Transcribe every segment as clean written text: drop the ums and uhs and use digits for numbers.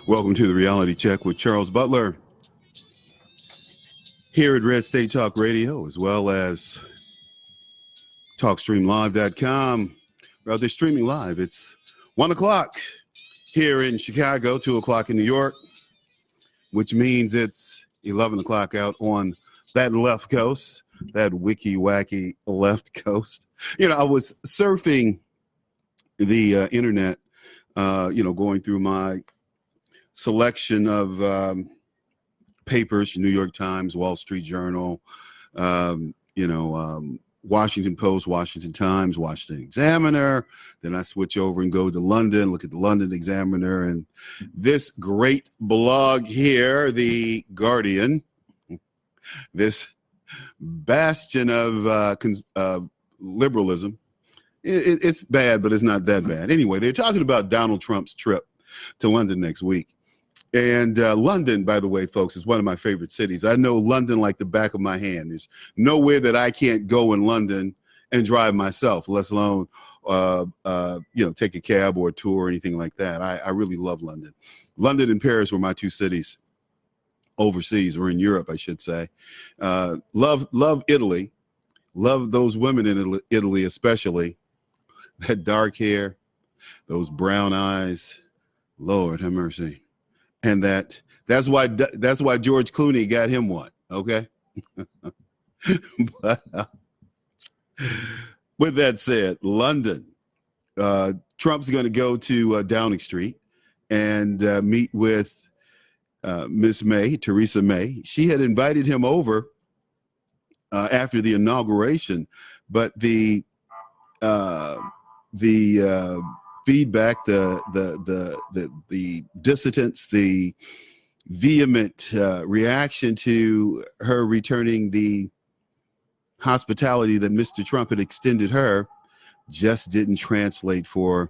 Welcome to the Reality Check with Charles Butler here at Red State Talk Radio, as well as TalkStreamLive.com. Well, they're streaming live. It's 1 o'clock here in Chicago, 2 o'clock in New York, which means it's 11 o'clock out on that left coast, that wiki-wacky left coast. You know, I was surfing the internet, going through my selection of papers, New York Times, Wall Street Journal, Washington Post, Washington Times, Washington Examiner. Then I switch over and go to London, look at the London Examiner, and this great blog here, The Guardian, this bastion of liberalism. It's bad, but it's not that bad. Anyway, they're talking about Donald Trump's trip to London next week. And London, by the way, folks, is one of my favorite cities. I know London like the back of my hand. There's nowhere that I can't go in London and drive myself, let alone, take a cab or a tour or anything like that. I really love London. London and Paris were my two cities overseas, or in Europe, I should say. Love Italy. Love those women in Italy, especially. That dark hair, those brown eyes. Lord have mercy. And that's why George Clooney got him one. Okay. But with that said, London, Trump's going to go to Downing Street and meet with Miss May, Theresa May. She had invited him over after the inauguration, but the feedback, the dissidents, the vehement reaction to her returning the hospitality that Mr. Trump had extended her just didn't translate for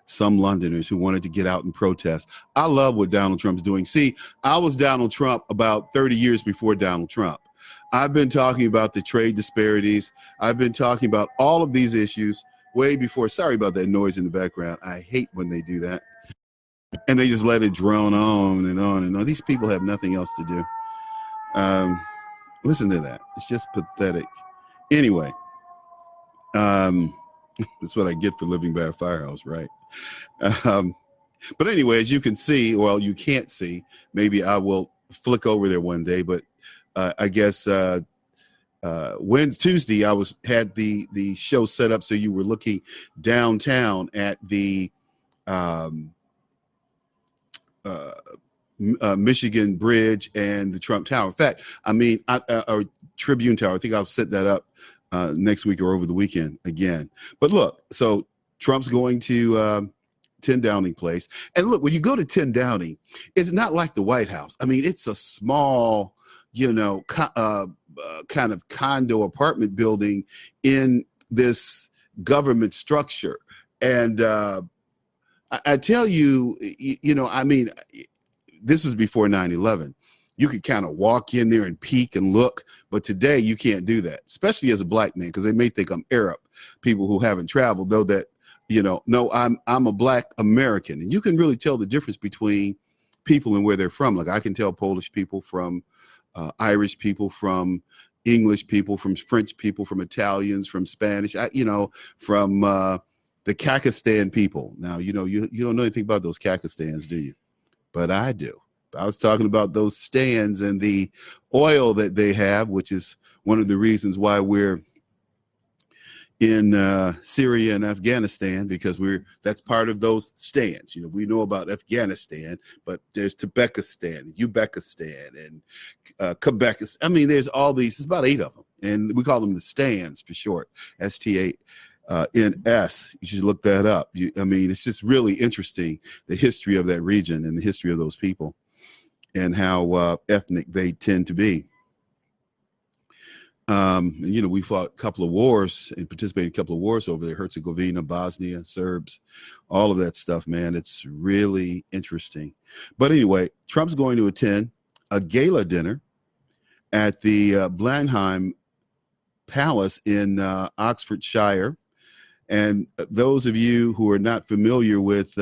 some Londoners who wanted to get out and protest. I love what Donald Trump's doing. See, I was Donald Trump about 30 years before Donald Trump. I've been talking about the trade disparities. I've been talking about all of these issues way before. Sorry about that noise in the background. I hate when they do that. And they just let it drone on and on and on. These people have nothing else to do. Listen to that. It's just pathetic. Anyway, that's what I get for living by a firehouse, right? But anyway, as you can see, well, you can't see. Maybe I will flick over there one day, but I guess Tuesday I had the show set up so you were looking downtown at the Michigan Bridge and the Trump Tower. In fact, or Tribune Tower. I think I'll set that up next week or over the weekend again. But look, so Trump's going to 10 Downing Place, and look, when you go to 10 Downing, it's not like the White House. I mean, it's a small, kind of condo apartment building in this government structure. And I tell you, this was before 9/11. You could kind of walk in there and peek and look, but today you can't do that, especially as a black man, because they may think I'm Arab. People who haven't traveled know that, no, I'm a black American, and you can really tell the difference between people and where they're from. Like I can tell Polish people from Irish people, from English people, from French people, from Italians, from Spanish, from the Kakistan people. Now, you don't know anything about those Kakistans, do you? But I do. I was talking about those stands and the oil that they have, which is one of the reasons why we're in Syria and Afghanistan, because that's part of those stands. We know about Afghanistan, but there's Tajikistan, Uzbekistan, and Quebec. I mean, there's all these. There's about 8 of them, and we call them the stands for short. STANS. You should look that up. It's just really interesting, the history of that region and the history of those people, and how ethnic they tend to be. We fought a couple of wars and participated in a couple of wars over there, Herzegovina, Bosnia, Serbs, all of that stuff, man. It's really interesting. But anyway, Trump's going to attend a gala dinner at the Blenheim Palace in Oxfordshire. And those of you who are not familiar with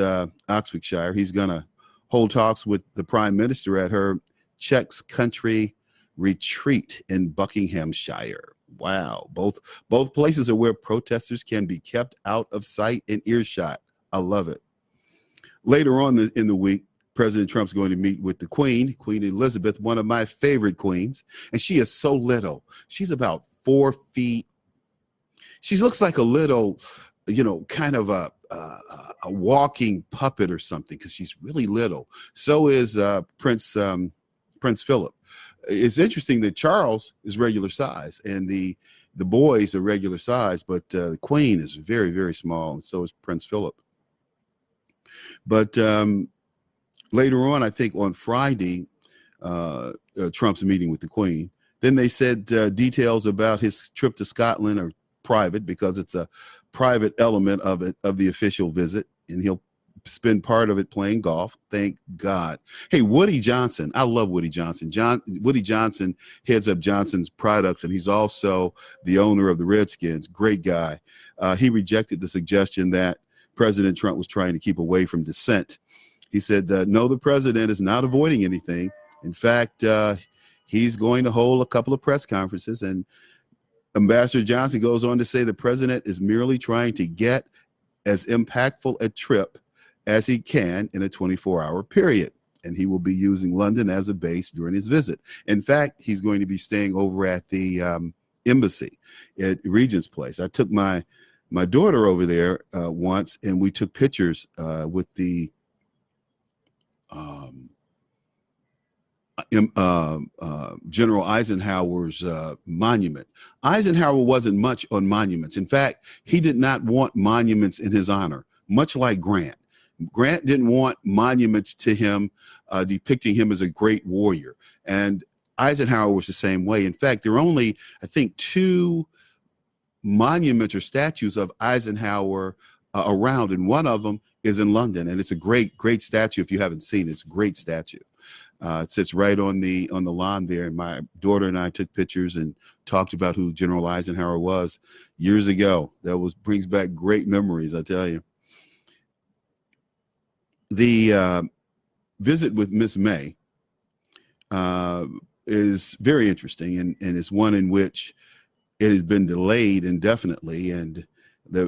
Oxfordshire, he's going to hold talks with the prime minister at her Czech country retreat in Buckinghamshire. Wow. Both places are where protesters can be kept out of sight and earshot. I love it. Later on in the week, President Trump's going to meet with the Queen Elizabeth, one of my favorite queens. And she is so little. She's about 4 feet. She looks like a little, kind of a walking puppet or something, because she's really little. So is Prince Philip. It's interesting that Charles is regular size and the boys are regular size, but the Queen is very, very small, and so is Prince Philip. But later on, I think on Friday, Trump's meeting with the Queen. Then they said details about his trip to Scotland are private, because it's a private element of the official visit, and he'll spend part of it playing golf. Thank God. Hey, Woody Johnson. I love Woody Johnson. Woody Johnson heads up Johnson's Products, and he's also the owner of the Redskins. Great guy. He rejected the suggestion that President Trump was trying to keep away from dissent. He said, no, the president is not avoiding anything. In fact, he's going to hold a couple of press conferences. And Ambassador Johnson goes on to say the president is merely trying to get as impactful a trip as he can in a 24-hour period. And he will be using London as a base during his visit. In fact, he's going to be staying over at the embassy at Regent's Place. I took my daughter over there once, and we took pictures with the General Eisenhower's monument. Eisenhower wasn't much on monuments. In fact, he did not want monuments in his honor, much like Grant. Grant didn't want monuments to him depicting him as a great warrior. And Eisenhower was the same way. In fact, there are only, I think, 2 monuments or statues of Eisenhower around, and one of them is in London, and it's a great statue. If you haven't seen it, it's a great statue. It sits right on the lawn there, and my daughter and I took pictures and talked about who General Eisenhower was years ago. That brings back great memories, I tell you. The visit with Miss May is very interesting, and is one in which it has been delayed indefinitely, and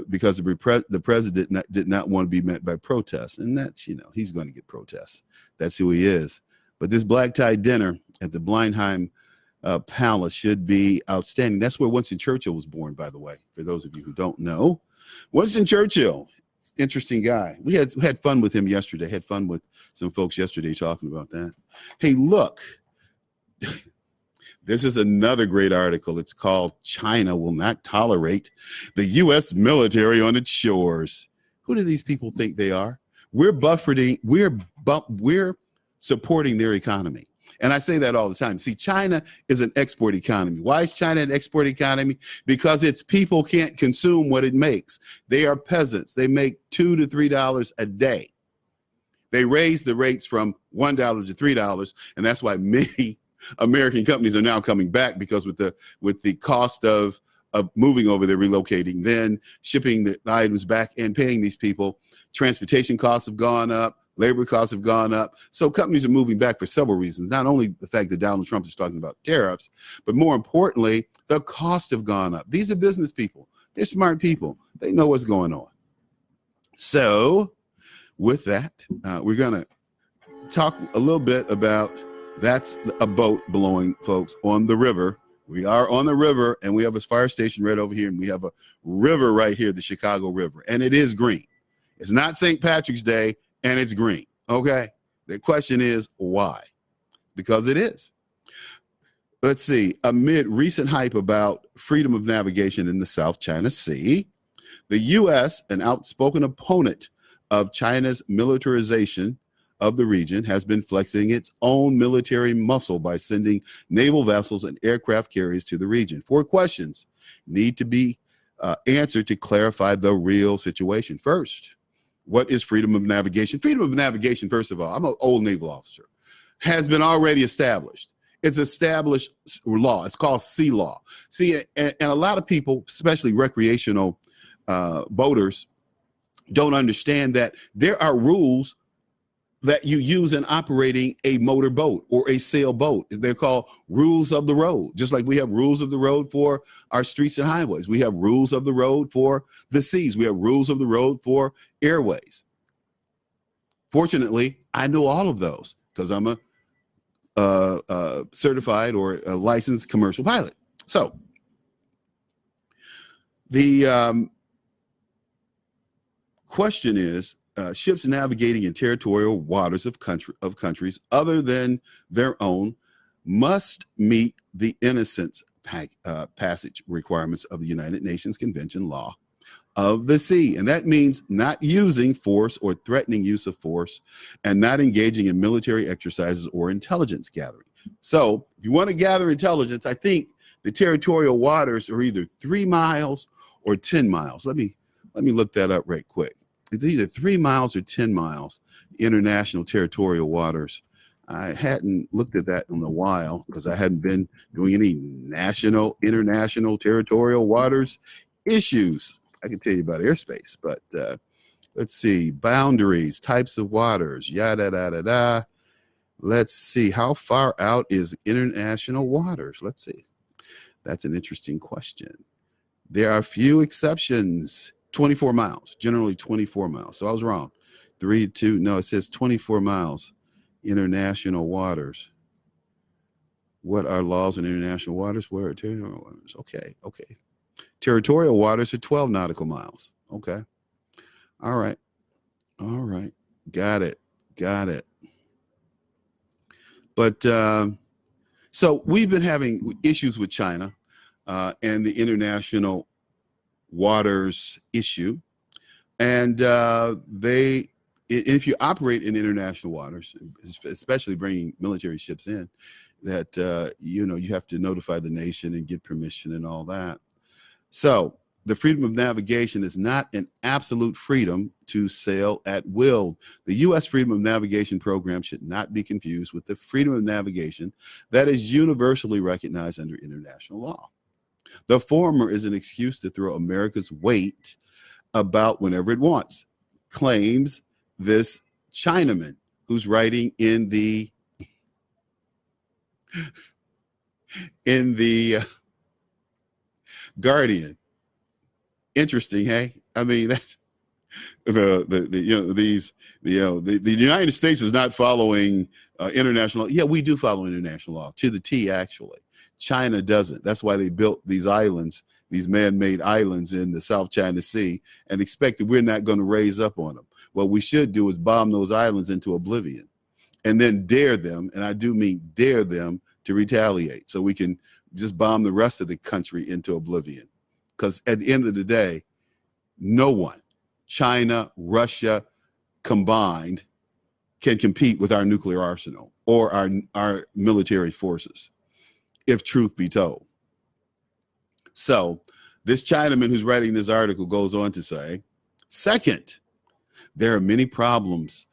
because the president did not want to be met by protests, and that's, he's going to get protests. That's who he is. But this black tie dinner at the Blenheim Palace should be outstanding. That's where Winston Churchill was born, by the way, for those of you who don't know. Winston Churchill, interesting guy. We had fun with him yesterday. Had fun with some folks yesterday talking about that. Hey, look. This is another great article. It's called "China Will Not Tolerate the U.S. Military on Its Shores." Who do these people think they are? We're supporting their economy. And I say that all the time. See, China is an export economy. Why is China an export economy? Because its people can't consume what it makes. They are peasants. They make $2 to $3 a day. They raise the rates from $1 to $3, and that's why many American companies are now coming back, because with the cost of moving over there, relocating, then shipping the items back and paying these people, transportation costs have gone up, labor costs have gone up. So companies are moving back for several reasons. Not only the fact that Donald Trump is talking about tariffs, but more importantly, the costs have gone up. These are business people. They're smart people. They know what's going on. So with that, we're going to talk a little bit about, that's a boat blowing, folks, on the river. We are on the river, and we have a fire station right over here, and we have a river right here, the Chicago River, and it is green. It's not St. Patrick's Day, and it's green, okay? The question is, why? Because it is. Let's see. Amid recent hype about freedom of navigation in the South China Sea, the U.S., an outspoken opponent of China's militarization of the region, has been flexing its own military muscle by sending naval vessels and aircraft carriers to the region. 4 questions need to be answered to clarify the real situation. First, what is freedom of navigation? Freedom of navigation, first of all, I'm an old naval officer, has been already established. It's established law. It's called sea law. See, and a lot of people, especially recreational boaters, don't understand that there are rules that you use in operating a motor boat or a sailboat. They're called rules of the road. Just like we have rules of the road for our streets and highways, we have rules of the road for the seas. We have rules of the road for airways. Fortunately, I know all of those because I'm a certified or a licensed commercial pilot. So the question is, ships navigating in territorial waters of countries other than their own must meet the innocence passage requirements of the United Nations Convention Law of the Sea. And that means not using force or threatening use of force, and not engaging in military exercises or intelligence gathering. So if you want to gather intelligence, I think the territorial waters are either 3 miles or 10 miles. Let me look that up right quick. It's either 3 miles or 10 miles, international territorial waters. I hadn't looked at that in a while because I hadn't been doing any international territorial waters issues. I can tell you about airspace, but let's see, boundaries, types of waters, yada, da, da, da. Let's see, how far out is international waters? Let's see. That's an interesting question. There are a few exceptions. 24 miles, generally 24 miles. So I was wrong. 3-2, no, it says 24 miles, international waters. What are laws in international waters? Where are territorial waters? Okay. Territorial waters are 12 nautical miles. Okay. All right. Got it. But so we've been having issues with China and the international waters issue. And if you operate in international waters, especially bringing military ships in, that, you have to notify the nation and get permission and all that. So the freedom of navigation is not an absolute freedom to sail at will. The U.S. Freedom of Navigation program should not be confused with the freedom of navigation that is universally recognized under international law. The former is an excuse to throw America's weight about whenever it wants, claims this Chinaman who's writing in the Guardian. Interesting, hey? I mean, that's the United States is not following international. Yeah, we do follow international law to the T. Actually, China doesn't. That's why they built these islands, these man-made islands in the South China Sea, and expected we're not going to raise up on them. What we should do is bomb those islands into oblivion, and then dare them, and I do mean dare them, to retaliate, so we can just bomb the rest of the country into oblivion. Because at the end of the day, no one, China, Russia combined, can compete with our nuclear arsenal or our military forces, if truth be told. So this Chinaman who's writing this article goes on to say, second, there are many problems.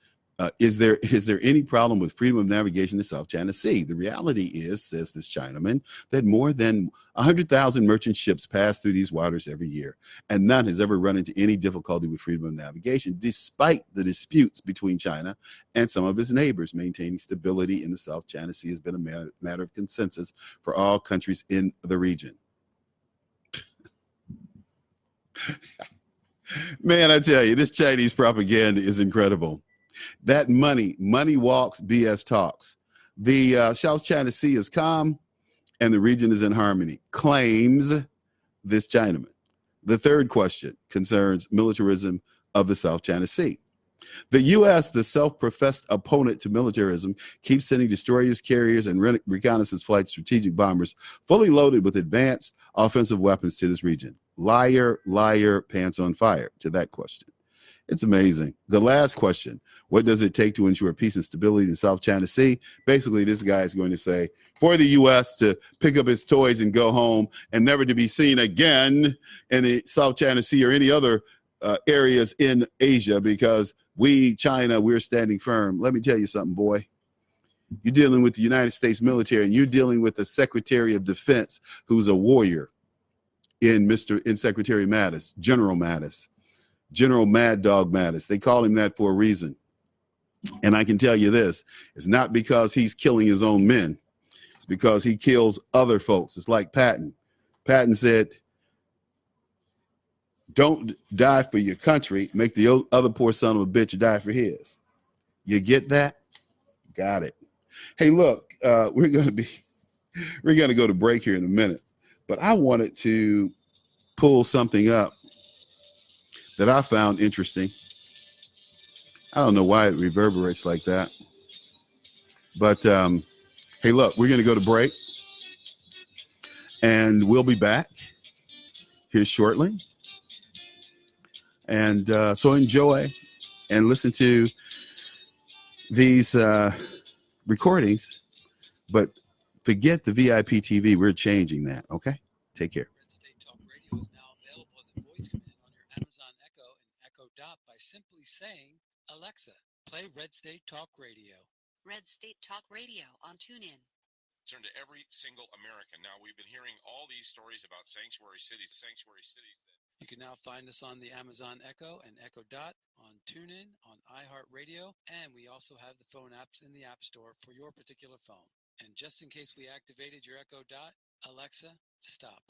Is there any problem with freedom of navigation in the South China Sea? The reality is, says this Chinaman, that more than 100,000 merchant ships pass through these waters every year, and none has ever run into any difficulty with freedom of navigation, despite the disputes between China and some of its neighbors. Maintaining stability in the South China Sea has been a matter of consensus for all countries in the region. Man, I tell you, this Chinese propaganda is incredible. That money walks, BS talks. The South China Sea is calm and the region is in harmony, claims this Chinaman. The third question concerns militarism of the South China Sea. The U.S., the self-professed opponent to militarism, keeps sending destroyers, carriers, and reconnaissance flight strategic bombers fully loaded with advanced offensive weapons to this region. Liar, liar, pants on fire to that question. It's amazing. The last question, what does it take to ensure peace and stability in the South China Sea? Basically, this guy is going to say, for the U.S. to pick up his toys and go home and never to be seen again in the South China Sea or any other areas in Asia, because we, China, we're standing firm. Let me tell you something, boy. You're dealing with the United States military, and you're dealing with the Secretary of Defense, who's a warrior in Secretary Mattis, General Mattis. General Mad Dog Mattis. They call him that for a reason. And I can tell you this, it's not because he's killing his own men. It's because he kills other folks. It's like Patton. Patton said, don't die for your country. Make the other poor son of a bitch die for his. You get that? Got it. Hey, look, we're going to go to break here in a minute, but I wanted to pull something up that I found interesting. I don't know why it reverberates like that, but hey, look, we're going to go to break, and we'll be back here shortly. And so enjoy and listen to these recordings, but forget the VIP TV. We're changing that. Okay. Take care. Red State Talk Radio is now available as a voice command on your Amazon Echo and Echo Dot by simply saying, Alexa, play Red State Talk Radio. Red State Talk Radio on TuneIn. Turn to every single American. Now, we've been hearing all these stories about sanctuary cities. You can now find us on the Amazon Echo and Echo Dot, on TuneIn, on iHeartRadio, and we also have the phone apps in the App Store for your particular phone. And just in case we activated your Echo Dot, Alexa, stop.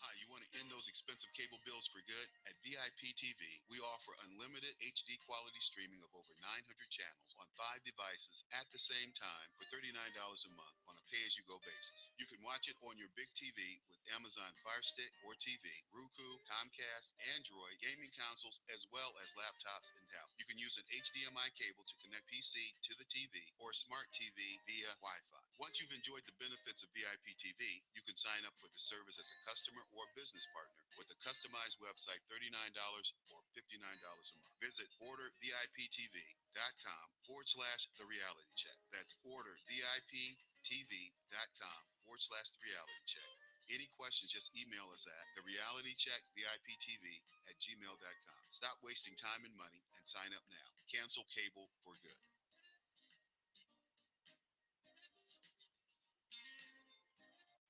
Hi, you want to end those expensive cable bills for good? At VIP TV, we offer unlimited HD quality streaming of over 900 channels on 5 devices at the same time for $39 a month on a pay-as-you-go basis. You can watch it on your big TV with Amazon Fire Stick or TV, Roku, Comcast, Android, gaming consoles, as well as laptops and tablets. You can use an HDMI cable to connect PC to the TV or smart TV via Wi-Fi. Once you've enjoyed the benefits of VIP TV, you can sign up for the service as a customer or business partner with a customized website, $39 or $59 a month. Visit orderviptv.com/the reality check. That's orderviptv.com/the reality check. Any questions, just email us at therealitycheckviptv@gmail.com. Stop wasting time and money and sign up now. Cancel cable for good.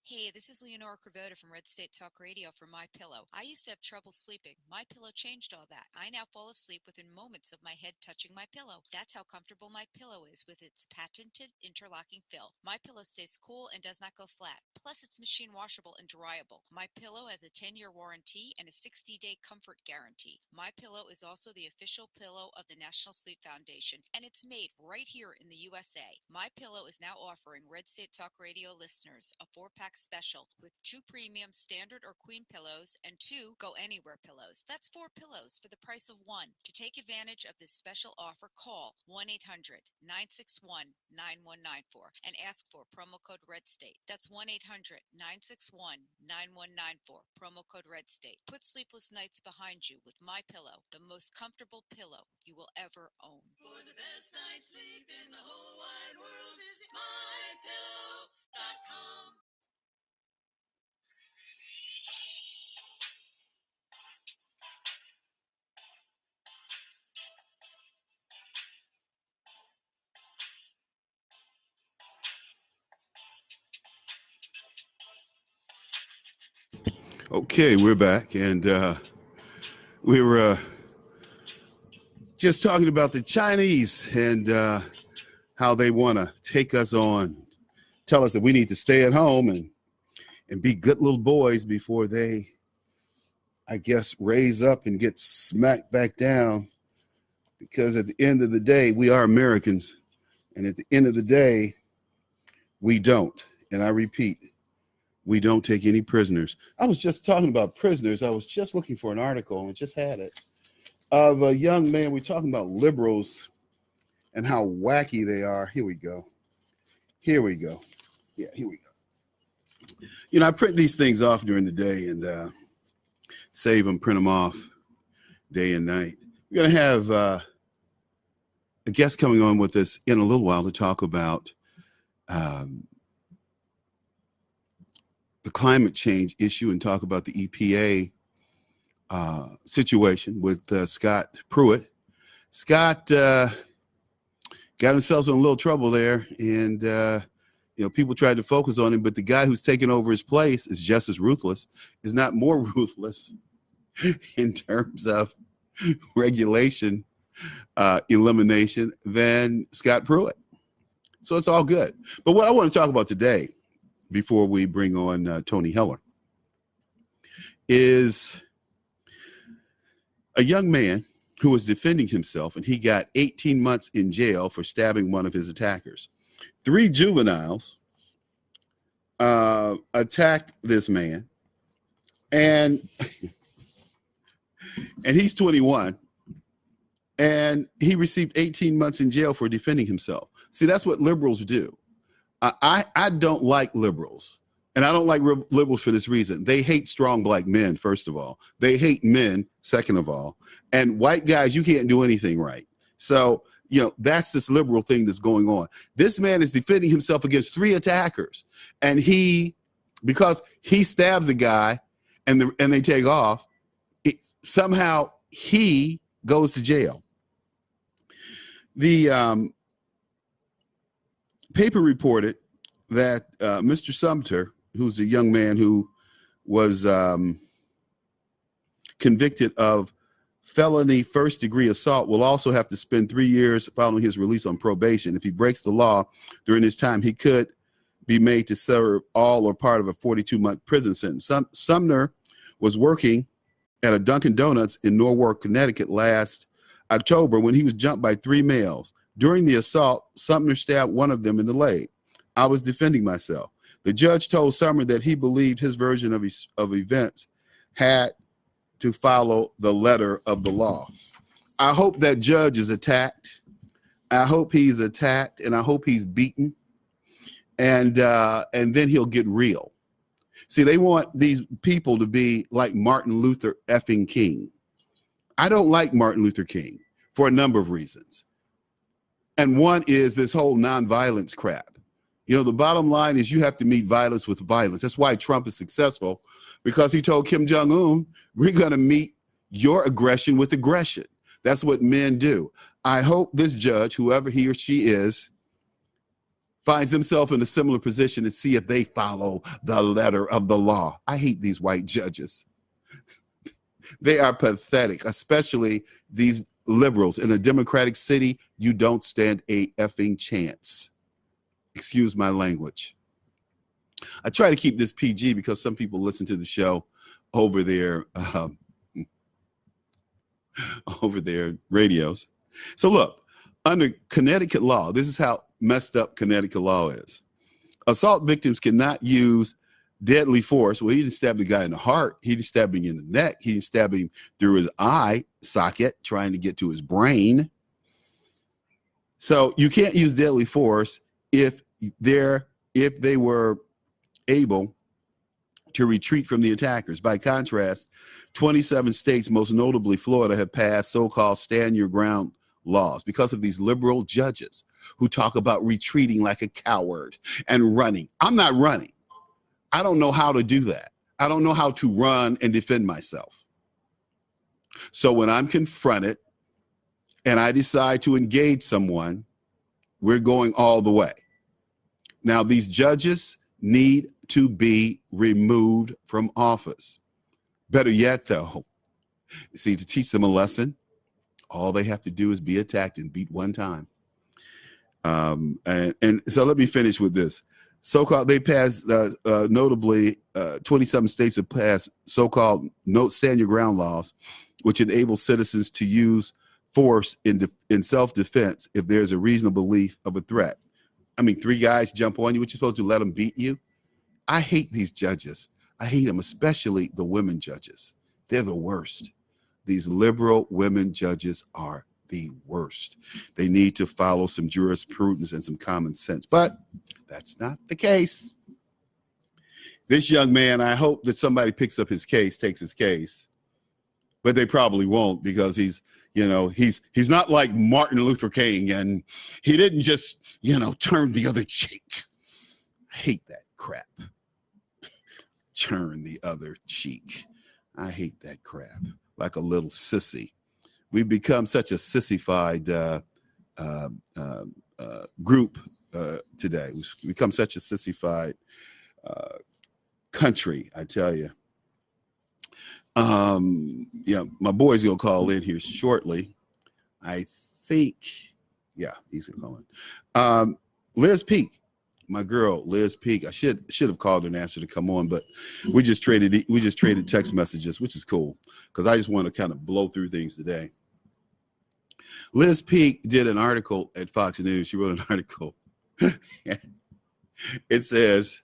Hey, this is Leonora Cravota from Red State Talk Radio for My Pillow. I used to have trouble sleeping. My Pillow changed all that. I now fall asleep within moments of my head touching my pillow. That's how comfortable My Pillow is with its patented interlocking fill. My Pillow stays cool and does not go flat. Plus, it's machine washable and dryable. My Pillow has a 10-year warranty and a 60-day comfort guarantee. My Pillow is also the official pillow of the National Sleep Foundation, and it's made right here in the USA. My Pillow is now offering Red State Talk Radio listeners a 4-pack special with 2 premium standard or queen pillows and 2 go anywhere pillows. That's 4 pillows for the price of 1. To take advantage of this special offer, call 1-800-961-9194 and ask for promo code Red State. That's 1-800-961-9194, promo code Red State. Put sleepless nights behind you with My Pillow, the most comfortable pillow you will ever own. For the best night's sleep in the whole wide world, visit mypillow.com. Okay, we're back, and we were just talking about the Chinese and how they want to take us on, tell us that we need to stay at home and be good little boys before they, I guess, raise up and get smacked back down. Because at the end of the day, we are Americans, and at the end of the day, we don't. And I repeat, we don't take any prisoners. I was just talking about prisoners. I was just looking for an article and just had it of a young man. We're talking about liberals and how wacky they are. Here we go. Yeah, here we go. You know, I print these things off during the day and save them, print them off day and night. We're going to have a guest coming on with us in a little while to talk about the climate change issue and talk about the EPA situation with Scott Pruitt. Scott got himself in a little trouble there, and you know, people tried to focus on him, but the guy who's taking over his place is just as ruthless, is not more ruthless in terms of regulation elimination than Scott Pruitt. So it's all good. But what I want to talk about today, before we bring on Tony Heller, is a young man who was defending himself, and he got 18 months in jail for stabbing one of his attackers. 3 juveniles attacked this man, and he's 21, and he received 18 months in jail for defending himself. See, that's what liberals do. I don't like liberals, and I don't like liberals for this reason. They hate strong black men, first of all. They hate men, second of all. And white guys, you can't do anything right. So, that's this liberal thing that's going on. This man is defending himself against 3 attackers, and because he stabs a guy and they take off, somehow he goes to jail. The paper reported that Mr. Sumter, who's a young man who was convicted of felony first-degree assault, will also have to spend 3 years following his release on probation. If he breaks the law during his time, he could be made to serve all or part of a 42-month prison sentence. Sumner was working at a Dunkin' Donuts in Norwalk, Connecticut last October when he was jumped by 3 males. During the assault, Sumner stabbed one of them in the leg. I was defending myself. The judge told Sumner that he believed his version of events had to follow the letter of the law. I hope that judge is attacked. I hope he's attacked, and I hope he's beaten, and then he'll get real. See, they want these people to be like Martin Luther effing King. I don't like Martin Luther King for a number of reasons. And one is this whole nonviolence crap. The bottom line is you have to meet violence with violence. That's why Trump is successful, because he told Kim Jong-un, we're going to meet your aggression with aggression. That's what men do. I hope this judge, whoever he or she is, finds himself in a similar position and see if they follow the letter of the law. I hate these white judges. They are pathetic, especially these liberals. In a democratic city, you don't stand a effing chance. Excuse my language. I try to keep this PG because some people listen to the show over their radios. So look, under Connecticut law, this is how messed up Connecticut law is. Assault victims cannot use deadly force. Well, he didn't stab the guy in the heart. He didn't stab him in the neck. He didn't stab him through his eye socket, trying to get to his brain. So you can't use deadly force if they were able to retreat from the attackers. By contrast, 27 states, most notably Florida, have passed so-called stand your ground laws because of these liberal judges who talk about retreating like a coward and running. I'm not running. I don't know how to do that. I don't know how to run and defend myself. So when I'm confronted and I decide to engage someone, we're going all the way. Now, these judges need to be removed from office. Better yet, though, see, to teach them a lesson, all they have to do is be attacked and beat one time. And so let me finish with this. They passed, notably, 27 states have passed so-called no stand your ground laws, which enable citizens to use force in self-defense if there's a reasonable belief of a threat. I mean, 3 guys jump on you. What you supposed to let them beat you? I hate these judges. I hate them, especially the women judges. They're the worst. These liberal women judges are the worst. They need to follow some jurisprudence and some common sense, but that's not the case. This young man, I hope that somebody picks up his case, takes his case, but they probably won't, because he's not like Martin Luther King, and he didn't just, turn the other cheek. I hate that crap. Turn the other cheek. I hate that crap. Like a little sissy. We've become such a sissified group today. We've become such a sissified country, I tell you. My boy's gonna call in here shortly. I think, yeah, he's calling. Liz Peak, my girl, Liz Peak. I should have called her and asked her to come on, but we just traded text messages, which is cool because I just want to kind of blow through things today. Liz Peak did an article at Fox News. She wrote an article. It says,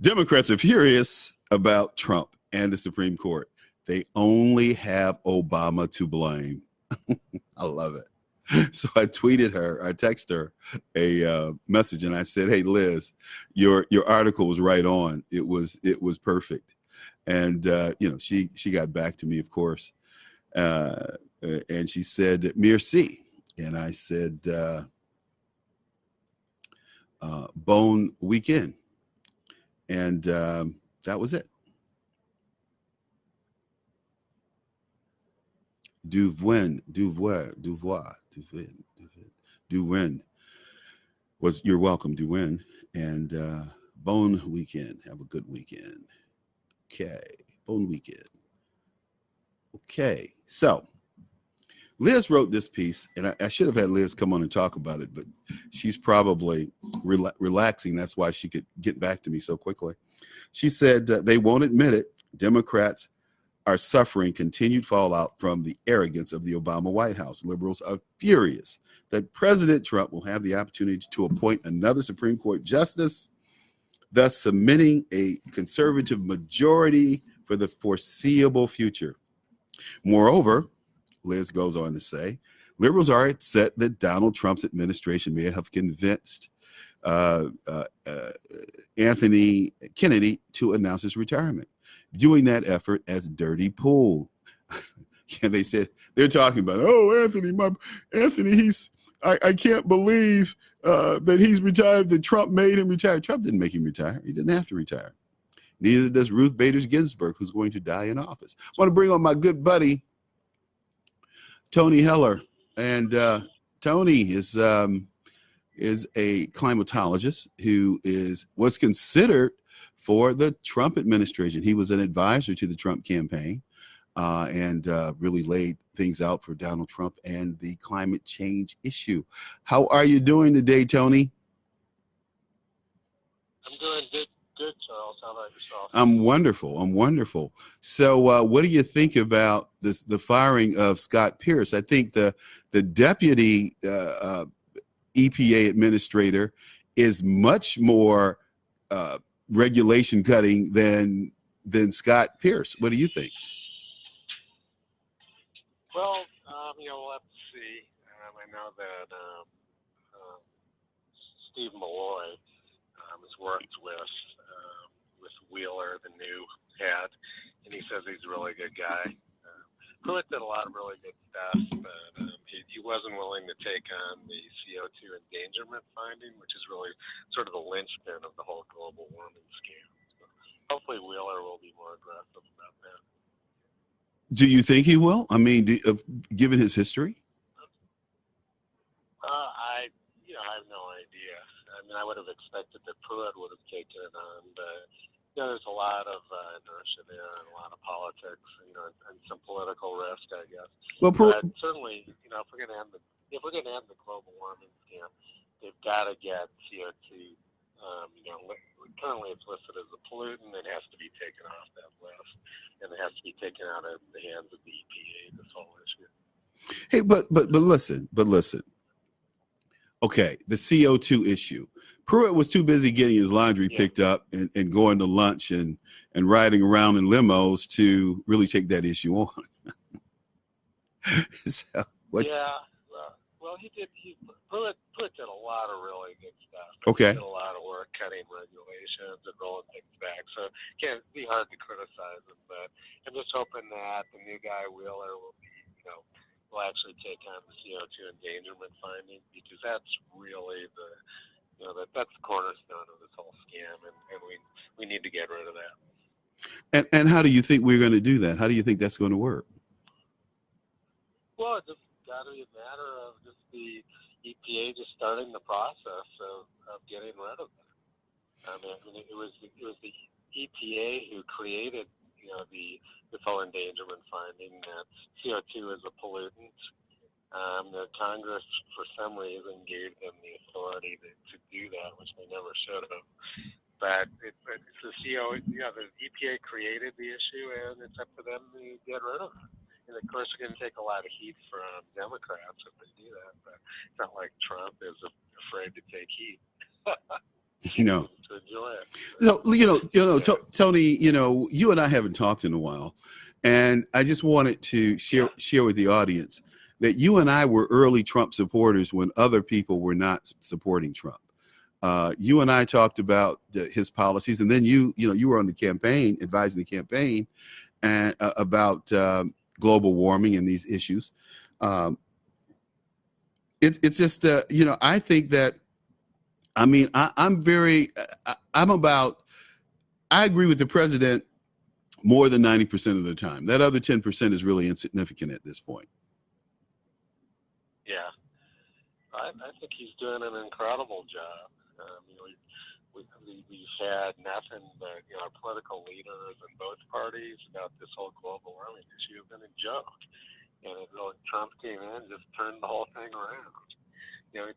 Democrats are furious about Trump and the Supreme Court. They only have Obama to blame. I love it. So I texted her a message, and I said, "Hey, Liz, your article was right on. It was perfect." And she got back to me, of course, and she said, "Merci," and I said, "Bone weekend," and that was it. You're welcome, Duwin, and Bone weekend. Have a good weekend. Okay, Bone weekend. Okay, so Liz wrote this piece, and I should have had Liz come on and talk about it, but she's probably relaxing. That's why she could get back to me so quickly. She said they won't admit it. Democrats are suffering continued fallout from the arrogance of the Obama White House. Liberals are furious that President Trump will have the opportunity to appoint another Supreme Court justice, thus cementing a conservative majority for the foreseeable future. Moreover, Liz goes on to say, liberals are upset that Donald Trump's administration may have convinced Anthony Kennedy to announce his retirement, viewing that effort as dirty pool. And they said, they're talking about, oh, Anthony, I can't believe that he's retired, that Trump made him retire. Trump didn't make him retire. He didn't have to retire. Neither does Ruth Bader Ginsburg, who's going to die in office. I want to bring on my good buddy, Tony Heller. And Tony is a climatologist who was considered for the Trump administration. He was an advisor to the Trump campaign and really laid things out for Donald Trump and the climate change issue. How are you doing today, Tony? I'm doing good, Charles. How about yourself? I'm wonderful. So what do you think about the firing of Scott Pierce? I think the deputy EPA administrator is much more regulation cutting than Scott Pierce. What do you think? Well, we'll have to see. I know that Steve Malloy has worked with Wheeler, the new head, and he says he's a really good guy. Pruitt did a lot of really good stuff, but he wasn't willing to take on the CO2 endangerment finding, which is really sort of the linchpin of the whole global warming scam. So hopefully Wheeler will be more aggressive about that. Do you think he will? I mean, given his history? I have no idea. I mean, I would have expected that Pruitt would have taken it on, but there's a lot of inertia there and a lot of politics, and some political risk, I guess. Well, but certainly, if we're going to end the global warming scam, they've got to get CO2. Currently it's listed as a pollutant. It has to be taken off that list, and it has to be taken out of the hands of the EPA. This whole issue. Hey, but listen. Okay, the CO2 issue. Pruitt was too busy getting his laundry picked up and going to lunch and riding around in limos to really take that issue on. So, well, he did. Pruitt did a lot of really good stuff. Okay. He did a lot of work cutting regulations and rolling things back. So it can't be hard to criticize him. But I'm just hoping that the new guy Wheeler will actually take on the CO2 endangerment finding, because that's really that's the cornerstone of this whole scam, and we need to get rid of that. And how do you think we're going to do that? How do you think that's going to work? Well, it's just got to be a matter of just the EPA just starting the process of getting rid of it. I mean, it was the EPA who created the full endangerment finding that CO2 is a pollutant, The Congress, for some reason, gave them the authority to do that, which they never should have. But it's the CO, the EPA created the issue, and it's up to them to get rid of it. And of course, they're going to take a lot of heat from Democrats if they do that. But it's not like Trump is afraid to take heat. No. To enjoy it. So, Tony, you and I haven't talked in a while, and I just wanted to share with the audience that you and I were early Trump supporters when other people were not supporting Trump. You and I talked about his policies, and then you were on the campaign, advising the campaign, and about global warming and these issues. It's just I think that. I mean, I agree with the president more than 90% of the time. That other 10% is really insignificant at this point. Yeah, I think he's doing an incredible job. We've had nothing but our political leaders in both parties about this whole global warming issue have been a joke, and Trump came in and just turned the whole thing around.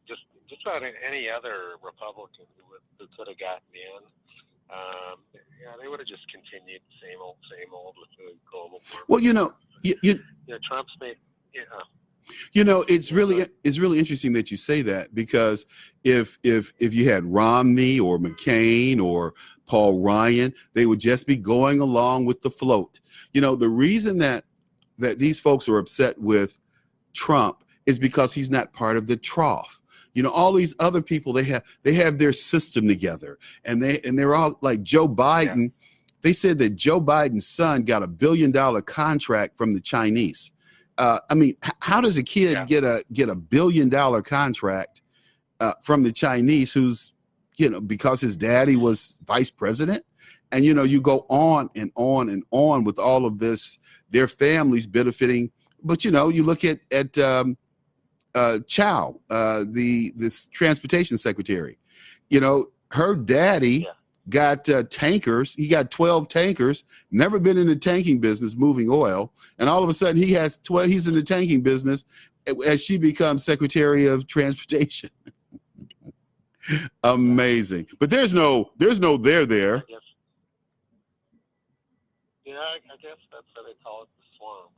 Just about any other Republican who could have gotten in, they would have just continued same old with the global warming. Well, Trump's made. It's really interesting that you say that, because if you had Romney or McCain or Paul Ryan, they would just be going along with the float. The reason that these folks are upset with Trump is because he's not part of the trough. All these other people, they have their system together, and they're all like Joe Biden. Yeah. They said that Joe Biden's son got $1 billion contract from the Chinese. How does a kid get a $1 billion contract from the Chinese, who's, because his daddy was vice president? And, you go on and on and on with all of this, their families benefiting. But, you look at Chow, this transportation secretary, her daddy got tankers. He got 12 tankers, never been in the tanking business, moving oil. And all of a sudden he has 12, he's in the tanking business as she becomes Secretary of Transportation. Amazing. But there's no there there. I guess that's what they call it, the swamp.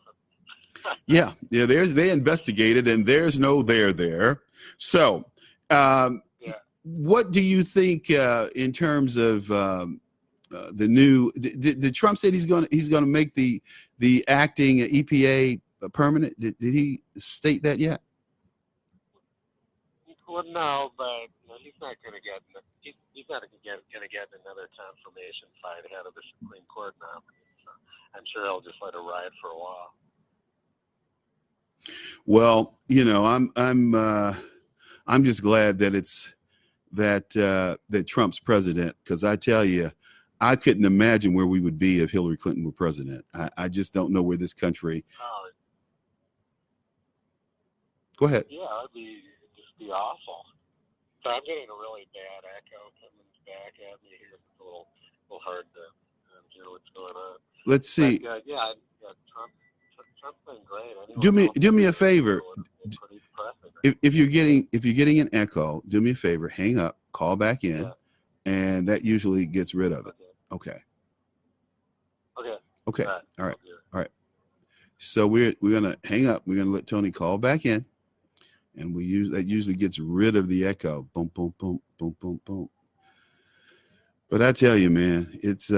They investigated, and there's no there. So, what do you think in terms of the new? Did Trump say he's going to make the acting EPA permanent? Did he state that yet? Well, no, but he's not going to get. He's not going to get another confirmation fight ahead of the Supreme Court nominee. So I'm sure he'll just let it ride for a while. Well, I'm just glad that it's that Trump's president, because I tell you, I couldn't imagine where we would be if Hillary Clinton were president. I just don't know where this country. Go ahead. Yeah, it'd just be awful. So I'm getting a really bad echo coming back at me here. It's a little hard to hear what's going on. Let's see. But, Trump's been great. Do me a favor. If you're getting an echo, do me a favor. Hang up. Call back in, and that usually gets rid of it. Okay. All right. So we're gonna hang up. We're gonna let Tony call back in, and that usually gets rid of the echo. Boom, boom, boom, boom, boom, boom. But I tell you, man, it's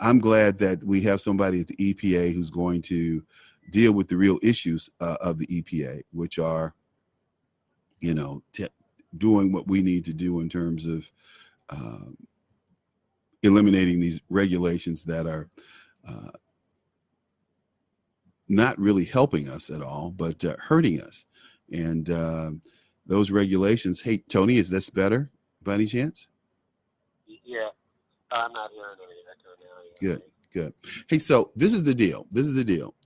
I'm glad that we have somebody at the EPA who's going to deal with the real issues of the EPA, which are, doing what we need to do in terms of eliminating these regulations that are not really helping us at all, but hurting us. And those regulations. Hey, Tony, is this better by any chance? Yeah, I'm not hearing any echo now. Good. Hey, so this is the deal.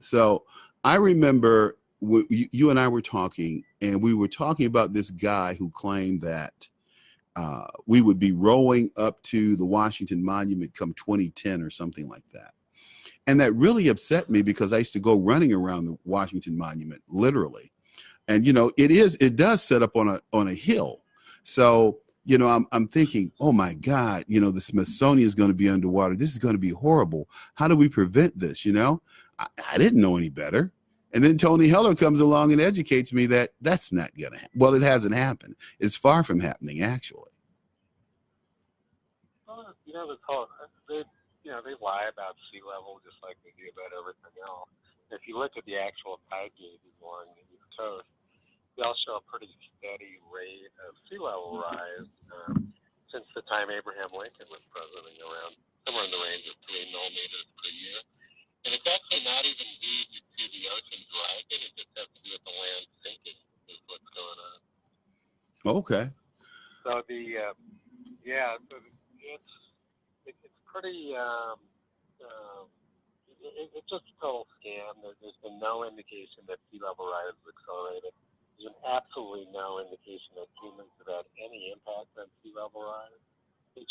So I remember you and I were talking, and we were talking about this guy who claimed that we would be rowing up to the Washington Monument come 2010 or something like that. And that really upset me because I used to go running around the Washington Monument, literally. And, it does set up on a hill. So, I'm thinking, oh my God, the Smithsonian is going to be underwater. This is going to be horrible. How do we prevent this? I didn't know any better. And then Tony Heller comes along and educates me that that's not going to happen. Well, it hasn't happened. It's far from happening, actually. Well, this whole, they lie about sea level just like they do about everything else. If you look at the actual tide gauges along the East Coast, they all show a pretty steady rate of sea level rise since the time Abraham Lincoln was president, around somewhere in the range of 3 millimeters per year. And it's actually not even due to the oceans rising; it just has to do with the land sinking. Is what's going on. Okay. So it's pretty. It's just a total scam. There's been no indication that sea level rise is accelerated. There's been absolutely no indication that humans have had any impact on sea level rise.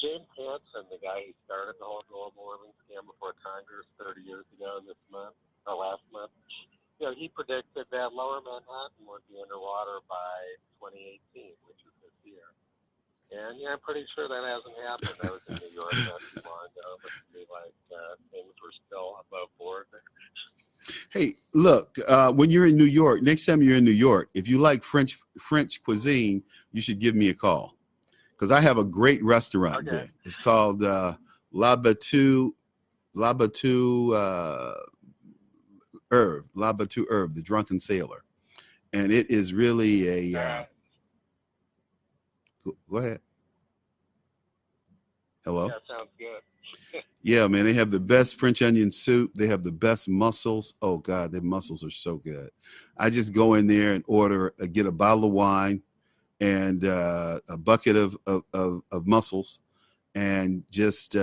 James Hansen, the guy who started the whole global warming scam before Congress 30 years ago last month, he predicted that lower Manhattan would be underwater by 2018, which is this year. And I'm pretty sure that hasn't happened. I was in New York not too long ago, but it seemed like things were still above board there. Hey, look, when you're in New York, next time you're in New York, if you like French cuisine, you should give me a call. Because I have a great restaurant there. It's called La Battue Herb, the Drunken Sailor. And it is really a... Go ahead. Hello? Yeah, sounds good. Yeah, man, they have the best French onion soup. They have the best mussels. Oh, God, their mussels are so good. I just go in there and get a bottle of wine and a bucket of mussels and just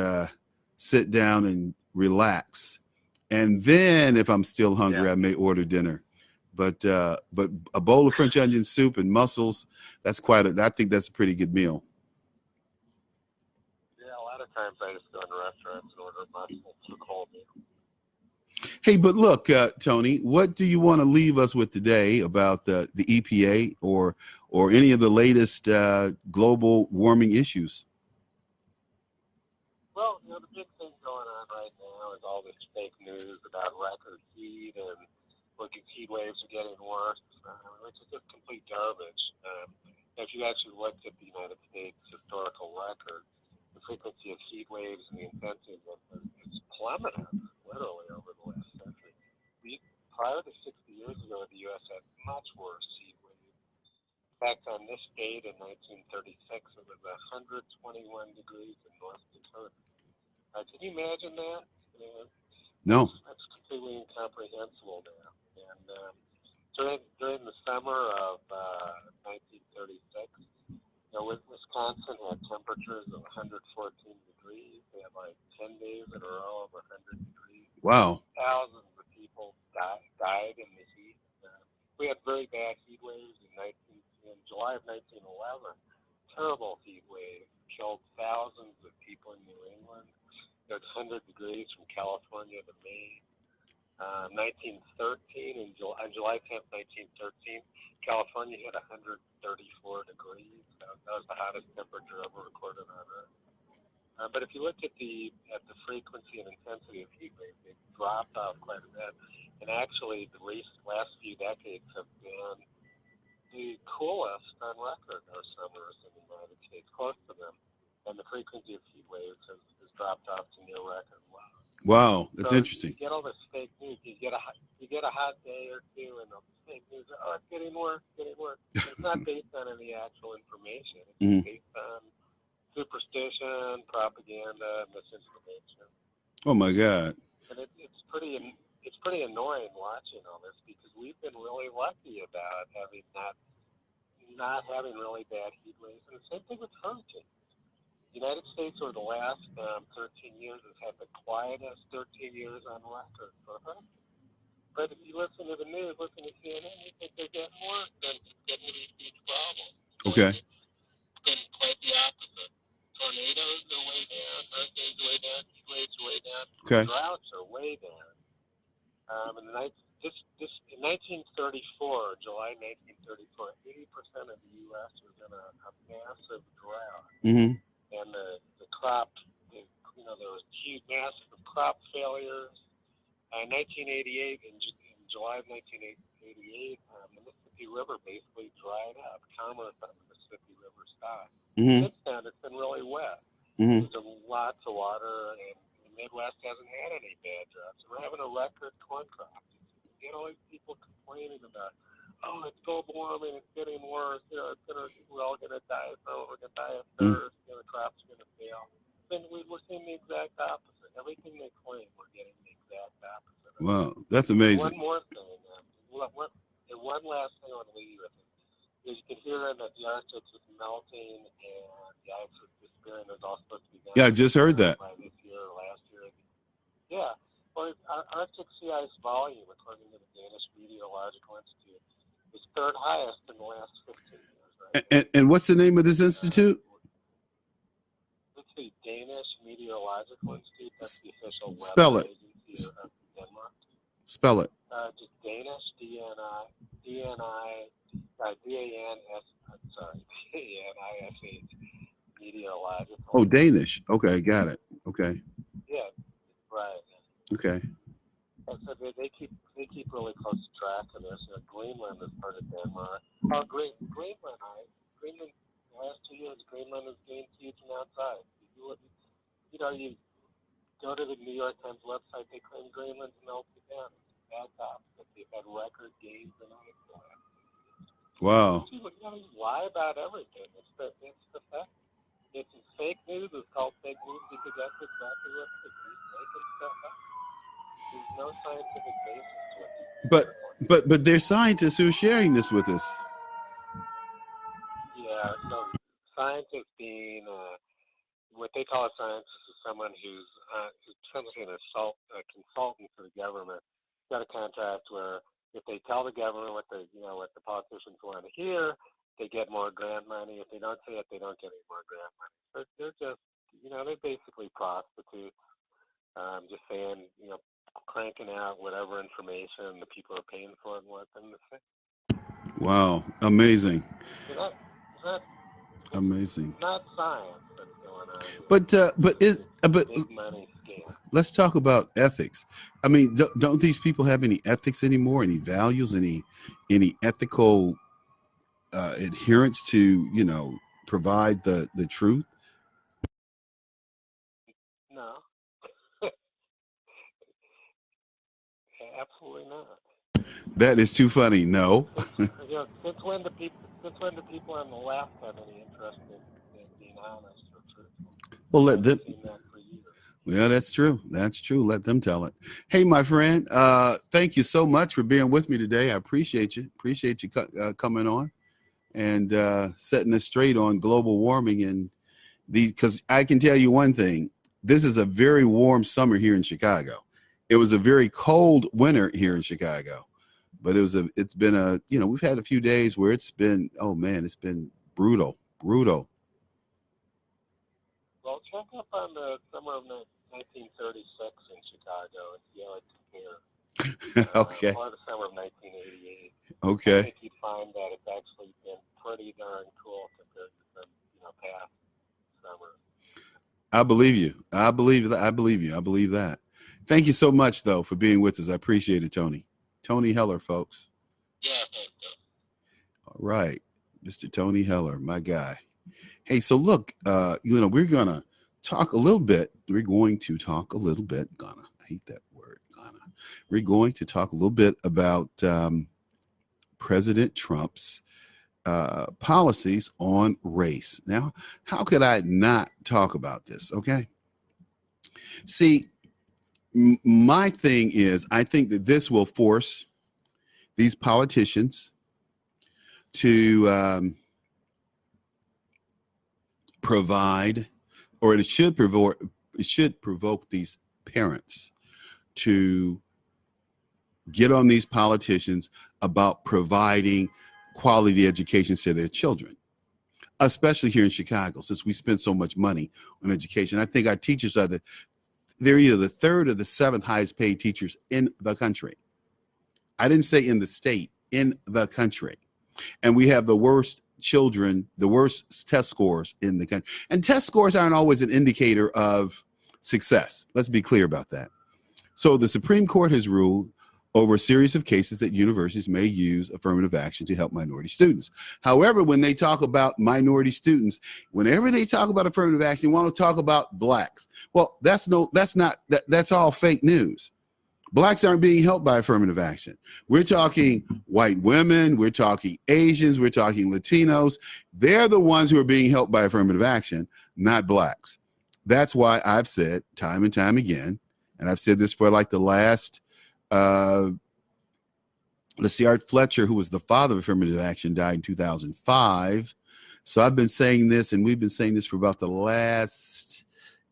sit down and relax. And then if I'm still hungry, I may order dinner. But a bowl of French onion soup and mussels, I think that's a pretty good meal. Yeah, a lot of times I just go into restaurants and order mussels for the whole meal. Hey, but look, Tony, what do you want to leave us with today about the EPA or any of the latest global warming issues? Well, the big thing going on right now is all this fake news about record heat and heat waves are getting worse, which is just complete garbage. If you actually looked at the United States historical record, the frequency of heat waves and the intensity of them has plummeted literally over the last century. Prior to 60 years ago, the U.S. had much worse heat waves. In fact, on this date in 1936, it was 121 degrees in North Dakota. Can you imagine that? No. That's completely incomprehensible now. And during the summer of 1936, Wisconsin had temperatures of 114 degrees. They had like 10 days in a row of 100 degrees. Wow. Thousands of people died in the heat. We had very bad heat waves in July of 1911. Terrible heat wave killed thousands of people in New England. It was 100 degrees from California to Maine. 1913, on July 10th, 1913, California hit 134 degrees. That was the hottest temperature ever recorded on Earth. But if you look at the frequency and intensity of heat waves, they've dropped off quite a bit. And actually, the last few decades have been the coolest on record are summers in the United States, close to them. And the frequency of heat waves has dropped off to near record lows. Wow, that's interesting. You get all this fake news. You get a hot day or two, and the fake news. Oh, it's getting worse. It's not based on any actual information. It's based on superstition, propaganda, misinformation. Oh my God! And it's pretty annoying watching all this because we've been really lucky about having not having really bad heat waves, and the same thing with hurricanes. The United States over the last 13 years has had the quietest 13 years on record for hurricanes. But if you listen to the news, listen to CNN, you think they're getting worse than getting to these huge problems. Okay. It's been quite the opposite. Tornadoes are way down, hurricanes are way down, heat waves are way down, okay. Droughts are way say that. In 1934, July 1934, 80% of the U.S. was in a massive drought, Mm-hmm. and the crop, there was huge, massive crop failures. In 1988, in July of 1988, the Mississippi River basically dried up. Commerce on the Mississippi River stopped. Mm-hmm. Since then, it's been really wet. Mm-hmm. There's lots of water, and the Midwest hasn't had any bad droughts. We're having a record corn crop. You know, people complaining about, oh, it's global warming, it's getting worse. We're all gonna die. So we're gonna die of thirst. The crops are gonna fail. Then we're seeing the exact opposite. Everything they claim, we're getting the exact opposite. Wow, that's amazing. One more thing. One last thing I want to leave you with is you can hear that the Arctic is melting and the ice is disappearing. There's all supposed to be. Yeah, I just heard that. By this year or last year. Yeah. Well, Arctic sea ice volume, according to the Danish Meteorological Institute, is third highest in the last 15 years. Right? And what's the name of this institute? It's the Danish Meteorological Institute. That's the official Spell weather it. agency of Denmark. Spell it. Just Danish, D-A-N-I-S, Meteorological. Oh, Danish. Okay, got it. Okay. Yeah, right. Okay. So they keep really close track of this. Greenland is part of Denmark. Oh, Greenland. The last 2 years, Greenland has gained huge amount of size. You go to the New York Times website, they claim Greenland's melted down. It's bad top, but they've had record gains in ice. Wow. You lie about everything. It's the fact. It's fake news. It's called fake news because that's exactly what it is. He's making stuff up. There's no scientific basis to it. But there's scientists who are sharing this with us. Yeah, so scientists being what they call a scientist is someone who's essentially a consultant for the government. Got a contract where if they tell the government what the politicians want to hear, they get more grant money. If they don't say it, they don't get any more grant money. So they're just, they're basically prostitutes. Just saying, cranking out whatever information the people are paying for and want them to say. Wow, amazing. Amazing. Not science that's going on. But big money scam. Let's talk about ethics. I mean, don't these people have any ethics anymore? Any values? Any ethical adherence to provide the truth? No. Absolutely not. That is too funny. No. Since when do people on the left have any interest in being honest or truthful? Well, let them. I've seen that for years. Yeah, that's true. That's true. Let them tell it. Hey, my friend, thank you so much for being with me today. I appreciate you. Appreciate you coming on and setting us straight on global warming and because I can tell you one thing. This is a very warm summer here in Chicago. It was a very cold winter here in Chicago, but it's been we've had a few days where it's been, oh man, it's been brutal. Well, check up on the summer of 1936 in Chicago and see how it compares. Okay. Or the summer of 1988. Okay. I think you'd find that it's actually been pretty darn cool compared to some, past summers. I believe you. I believe that. I believe you. I believe that. Thank you so much, though, for being with us. I appreciate it, Tony. Tony Heller, folks. Yeah, thank you. All right. Mr. Tony Heller, my guy. Hey, so look, we're going to talk a little bit. We're going to talk a little bit. I hate that word. We're going to talk a little bit about President Trump's policies on race. Now, how could I not talk about this? Okay. See, my thing is, I think that this will force these politicians to provide, or it should provoke these parents to get on these politicians about providing quality education to their children, especially here in Chicago, since we spend so much money on education. I think our teachers are the They're either the third or the seventh highest paid teachers in the country. I didn't say in the state, in the country. And we have the worst children, the worst test scores in the country. And test scores aren't always an indicator of success. Let's be clear about that. So the Supreme Court has ruled over a series of cases that universities may use affirmative action to help minority students. However, when they talk about minority students, whenever they talk about affirmative action, they want to talk about blacks. Well, that's all fake news. Blacks aren't being helped by affirmative action. We're talking white women, we're talking Asians, we're talking Latinos. They're the ones who are being helped by affirmative action, not blacks. That's why I've said time and time again, and I've said this for like the last, Art Fletcher, who was the father of affirmative action, died in 2005. So I've been saying this, and we've been saying this for about the last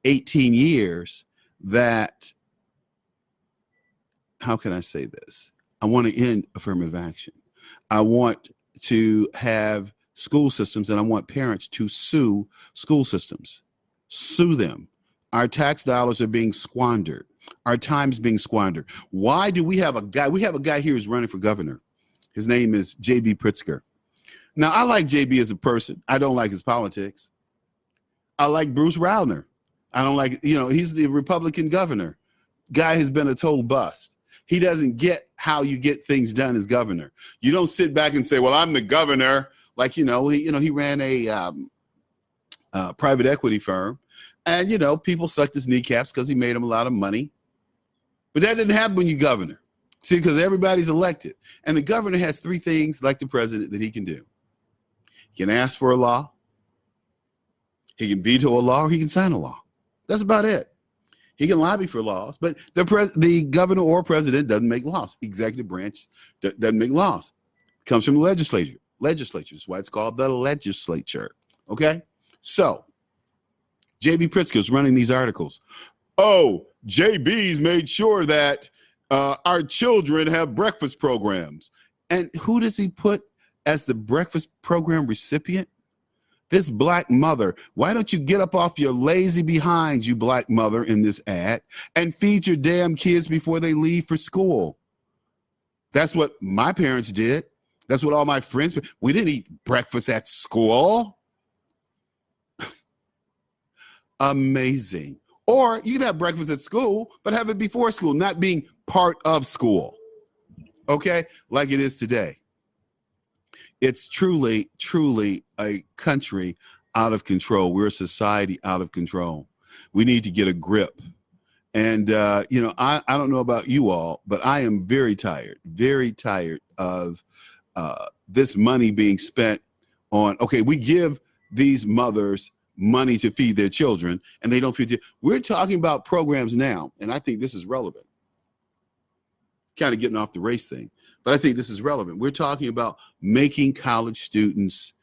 18 years, that, how can I say this? I want to end affirmative action. I want to have school systems, and I want parents to sue school systems. Sue them. Our tax dollars are being squandered. Our time's being squandered. Why do we have a guy? We have a guy here who's running for governor. His name is J.B. Pritzker. Now, I like J.B. as a person. I don't like his politics. I like Bruce Rauner. I don't like, he's the Republican governor. Guy has been a total bust. He doesn't get how you get things done as governor. You don't sit back and say, well, I'm the governor. Like, he ran a private equity firm, and, people sucked his kneecaps because he made them a lot of money. But that didn't happen when you're governor. See, because everybody's elected. And the governor has three things, like the president, that he can do. He can ask for a law, he can veto a law, or he can sign a law. That's about it. He can lobby for laws, but the governor or president doesn't make laws. Executive branch doesn't make laws. It comes from the legislature. Legislature is why it's called the legislature. Okay? So, J.B. Pritzker is running these articles. Oh, JB's made sure that our children have breakfast programs. And who does he put as the breakfast program recipient? This black mother. Why don't you get up off your lazy behind, you black mother, in this ad, and feed your damn kids before they leave for school? That's what my parents did. That's what all my friends did. We didn't eat breakfast at school. Amazing. Or you can have breakfast at school, but have it before school, not being part of school. Okay? Like it is today. It's truly, truly a country out of control. We're a society out of control. We need to get a grip. And, I don't know about you all, but I am very tired of this money being spent on, okay, we give these mothers money to feed their children, and they don't feed. We're talking about programs now, and I think this is relevant. Kind of getting off the race thing, but I think this is relevant. We're talking about making college students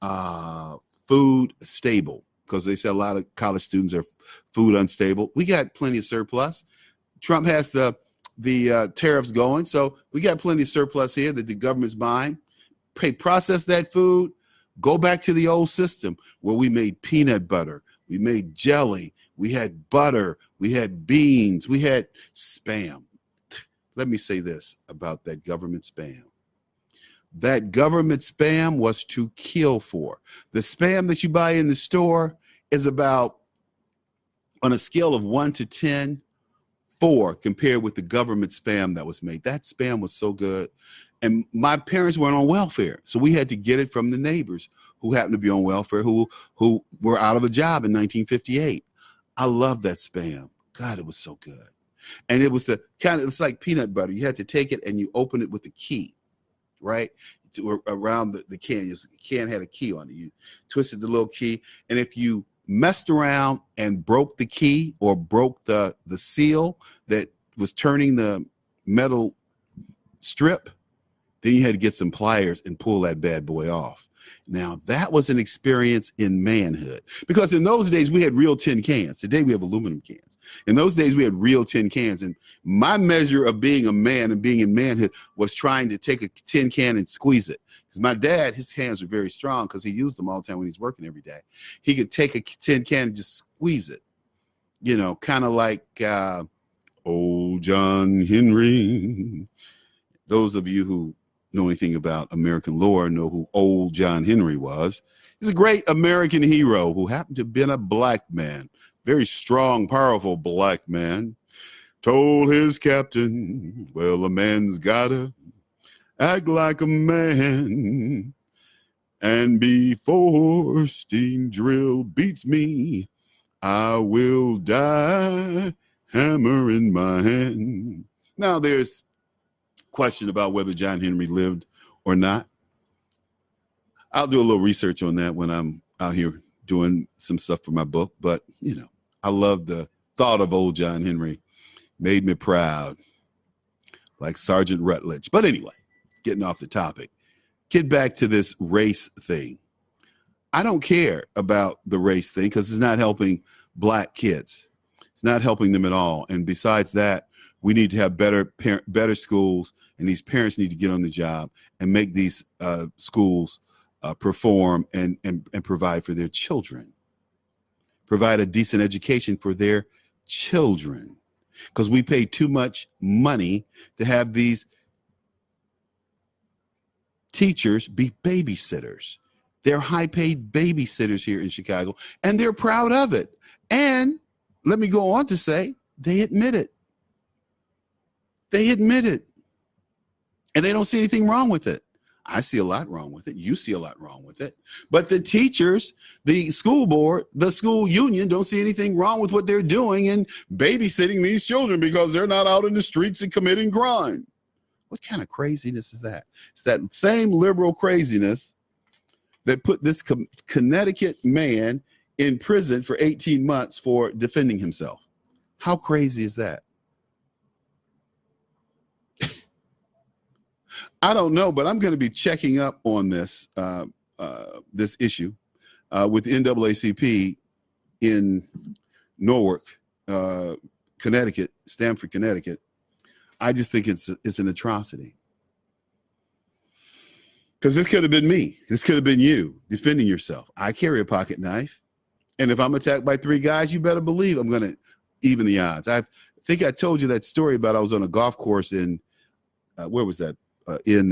food stable, because they say a lot of college students are food unstable. We got plenty of surplus. Trump has the tariffs going, so we got plenty of surplus here that the government's buying. Process that food. Go back to the old system where we made peanut butter, we made jelly, we had butter, we had beans, we had Spam. Let me say this about that government Spam. That government Spam was to kill for. The Spam that you buy in the store is about, on a scale of 1 to 10, 4 compared with the government Spam that was made. That Spam was so good. And my parents weren't on welfare, so we had to get it from the neighbors who happened to be on welfare, who were out of a job in 1958. I love that Spam. God, it was so good. And it was it's like peanut butter. You had to take it and you open it with a key, right? Around the can. The can had a key on it. You twisted the little key, and if you messed around and broke the key or broke the seal that was turning the metal strip, then you had to get some pliers and pull that bad boy off. Now, that was an experience in manhood, because in those days we had real tin cans. Today we have aluminum cans. In those days we had real tin cans. And my measure of being a man and being in manhood was trying to take a tin can and squeeze it. Because my dad, his hands were very strong because he used them all the time when he's working every day. He could take a tin can and just squeeze it. kind of like old John Henry. Those of you who know anything about American lore know who old John Henry was. He's a great American hero who happened to have been a black man, very strong, powerful black man. Told his captain, well, a man's gotta act like a man. And before steam drill beats me, I will die, hammer in my hand. Now, there's question about whether John Henry lived or not. I'll do a little research on that when I'm out here doing some stuff for my book. But, I love the thought of old John Henry. Made me proud, like Sergeant Rutledge. But anyway, getting off the topic, get back to this race thing. I don't care about the race thing because it's not helping black kids. It's not helping them at all. And besides that, we need to have better schools, and these parents need to get on the job and make these schools perform and provide for their children, provide a decent education for their children. Because we pay too much money to have these teachers be babysitters. They're high-paid babysitters here in Chicago, and they're proud of it. And let me go on to say, they admit it. They admit it. And they don't see anything wrong with it. I see a lot wrong with it. You see a lot wrong with it. But the teachers, the school board, the school union don't see anything wrong with what they're doing in babysitting these children because they're not out in the streets and committing crime. What kind of craziness is that? It's that same liberal craziness that put this Connecticut man in prison for 18 months for defending himself. How crazy is that? I don't know, but I'm going to be checking up on this this issue with the NAACP in Norwalk, Connecticut, Stamford, Connecticut. I just think it's an atrocity. Because this could have been me. This could have been you defending yourself. I carry a pocket knife. And if I'm attacked by 3 guys, you better believe I'm going to even the odds. I think I told you that story about I was on a golf course in, where was that? In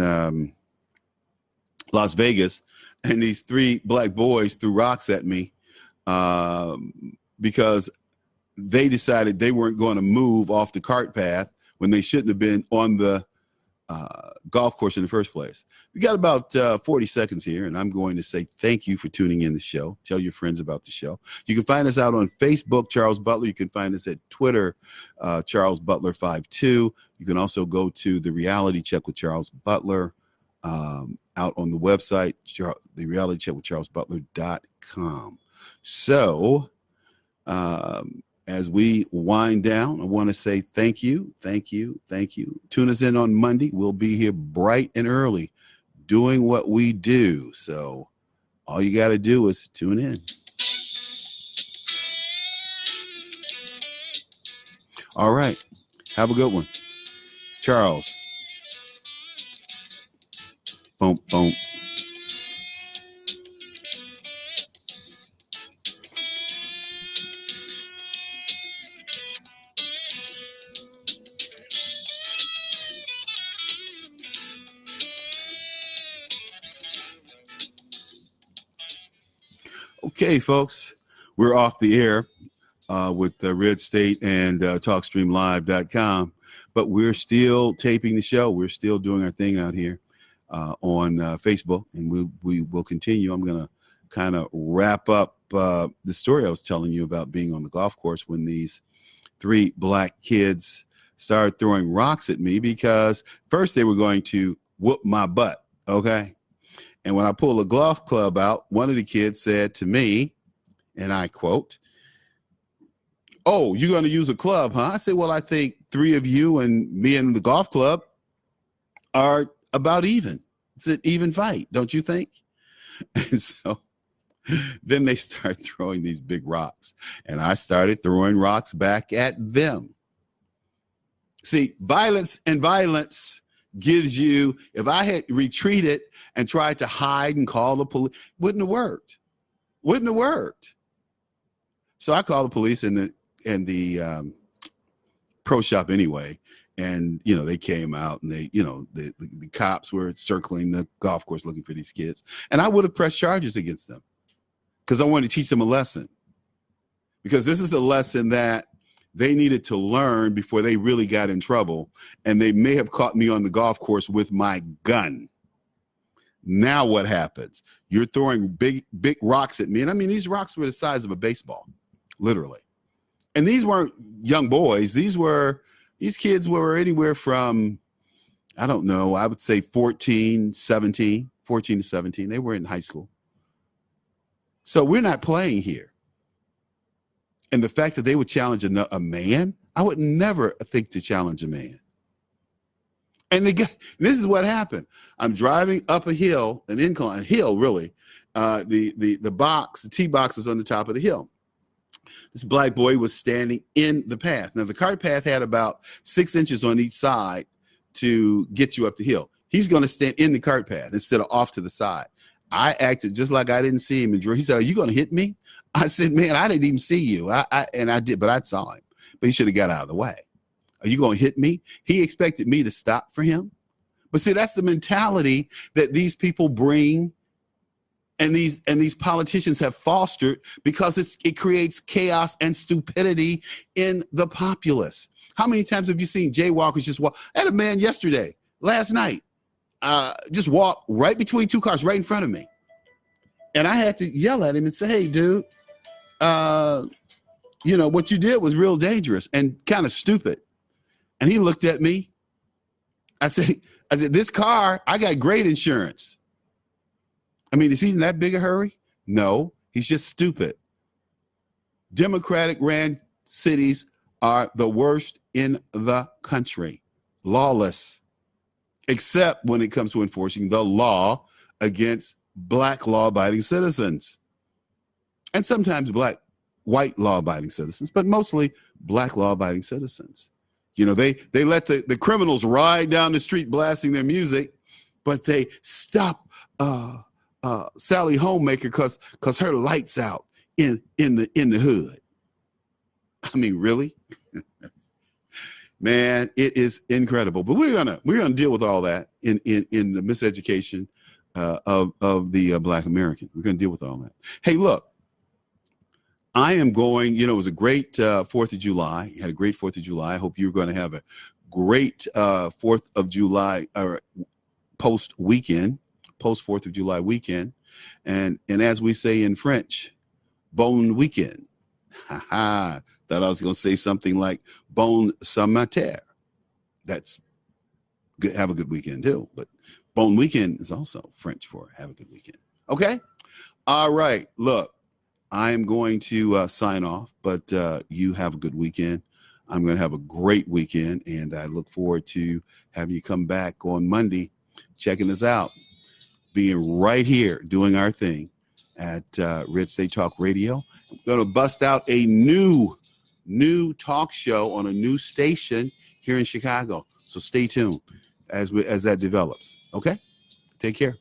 Las Vegas, and these 3 black boys threw rocks at me because they decided they weren't going to move off the cart path when they shouldn't have been on the golf course in the first place. We got about 40 seconds here, and I'm going to say thank you for tuning in the show. Tell your friends about the show. You can find us out on Facebook, Charles Butler. You can find us at Twitter, Charles Butler 52. You can also go to the Reality Check with Charles Butler out on the website, the Reality Check with CharlesButler.com. So, as we wind down, I want to say thank you, thank you, thank you. Tune us in on Monday. We'll be here bright and early doing what we do. So all you got to do is tune in. All right. Have a good one. It's Charles. Boom, boom. Okay, folks, we're off the air with Red State and TalkStreamLive.com, but we're still taping the show. We're still doing our thing out here on Facebook, and we will continue. I'm going to kind of wrap up the story I was telling you about being on the golf course when these 3 black kids started throwing rocks at me because first they were going to whoop my butt, okay? And when I pulled a golf club out, one of the kids said to me, and I quote, "Oh, you're going to use a club, huh?" I said, "Well, I think 3 of you and me and the golf club are about even. It's an even fight, don't you think?" And so then they start throwing these big rocks, and I started throwing rocks back at them. See, violence gives you, if I had retreated and tried to hide and call the police, wouldn't have worked. So I called the police, and pro shop anyway. And, they came out and the cops were circling the golf course looking for these kids. And I would have pressed charges against them because I wanted to teach them a lesson. Because this is a lesson that they needed to learn before they really got in trouble. And they may have caught me on the golf course with my gun. Now what happens? You're throwing big rocks at me. And I mean, these rocks were the size of a baseball, literally. And these weren't young boys. These kids were anywhere from, I don't know, I would say 14 to 17. They were in high school. So we're not playing here. And the fact that they would challenge a man, I would never think to challenge a man. And this is what happened. I'm driving up a hill, an incline hill, really. The tee box is on the top of the hill. This black boy was standing in the path. Now, the cart path had about 6 inches on each side to get you up the hill. He's going to stand in the cart path instead of off to the side. I acted just like I didn't see him. And he said, "Are you going to hit me?" I said, "Man, I didn't even see you." I did, but I saw him. But he should have got out of the way. "Are you going to hit me?" He expected me to stop for him. But see, that's the mentality that these people bring and these politicians have fostered because it creates chaos and stupidity in the populace. How many times have you seen jaywalkers just walk? I had a man last night, just walk right between two cars right in front of me. And I had to yell at him and say, "Hey, dude, what you did was real dangerous and kind of stupid." And he looked at me. I said, "This car, I got great insurance." I mean, is he in that big a hurry? No, he's just stupid. Democratic ran cities are the worst in the country. Lawless, except when it comes to enforcing the law against black law-abiding citizens. And sometimes white law-abiding citizens, but mostly black law-abiding citizens. They let the criminals ride down the street blasting their music, but they stop Sally Homemaker because her lights out in the hood. I mean, really? Man, it is incredible. But we're gonna deal with all that in the miseducation of the Black American. We're gonna deal with all that. Hey, look, I am going. It was a great 4th of July. You had a great 4th of July. I hope you're going to have a great 4th of July post 4th of July weekend, and as we say in French, bon weekend. Ha ha. Thought I was going to say something like bon samedi. That's good. Have a good weekend too. But bon weekend is also French for have a good weekend. Okay. All right. Look, I am going to sign off, but you have a good weekend. I'm going to have a great weekend, and I look forward to having you come back on Monday, checking us out, being right here, doing our thing at Red State Talk Radio. I'm going to bust out a new talk show on a new station here in Chicago. So stay tuned as that develops. Okay? Take care.